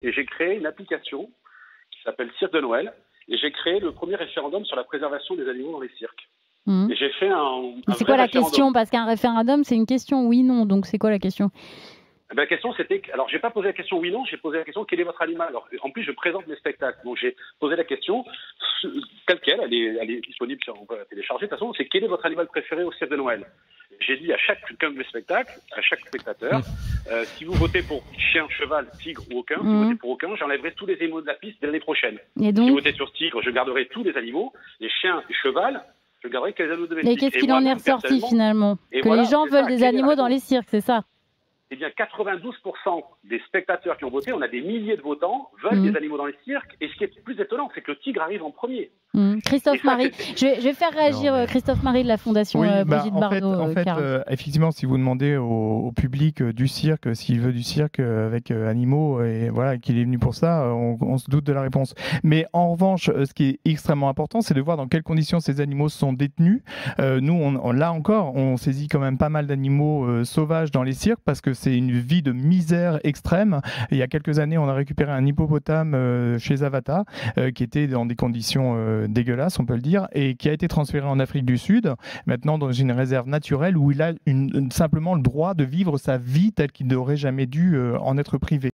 et j'ai créé une application qui s'appelle Cirque de Noël, et j'ai créé le premier référendum sur la préservation des animaux dans les cirques. Mmh. Et j'ai fait un c'est vrai quoi la référendum. question? Parce qu'un référendum, c'est une question oui-non. Donc, c'est quoi la question? La question, c'était... Alors, j'ai pas posé la question oui-non, j'ai posé la question quel est votre animal. Alors, en plus, je présente mes spectacles. Donc, j'ai posé la question telle qu'elle, elle est disponible, on peut la télécharger. De toute façon, c'est quel est votre animal préféré au Cirque de Noël? J'ai dit à chacun de mes spectacles, à chaque spectateur, si vous votez pour chien, cheval, tigre ou aucun, si vous votez pour aucun, j'enlèverai tous les animaux de la piste dès l'année prochaine. Et donc... Si vous votez sur tigre, je garderai tous les animaux. Les chiens et cheval, je garderai que les animaux domestiques. Et qu'est-ce qu'il en est ressorti finalement? Que voilà, les gens veulent des animaux dans les cirques, c'est ça? Eh bien, 92% des spectateurs qui ont voté, on a des milliers de votants, veulent des animaux dans les cirques. Et ce qui est le plus étonnant, c'est que le tigre arrive en premier. Christophe Marie, je vais faire réagir Christophe Marie de la Fondation Brigitte Bardot. En fait, effectivement, si vous demandez au public du cirque s'il veut du cirque avec animaux et voilà qu'il est venu pour ça, on se doute de la réponse. Mais en revanche, ce qui est extrêmement important, c'est de voir dans quelles conditions ces animaux sont détenus. Nous, là encore, on saisit quand même pas mal d'animaux sauvages dans les cirques parce que c'est une vie de misère extrême. Et il y a quelques années, on a récupéré un hippopotame chez Zavata qui était dans des conditions dégueulasse, on peut le dire, et qui a été transféré en Afrique du Sud, maintenant dans une réserve naturelle où il a simplement le droit de vivre sa vie telle qu'il n'aurait jamais dû en être privé.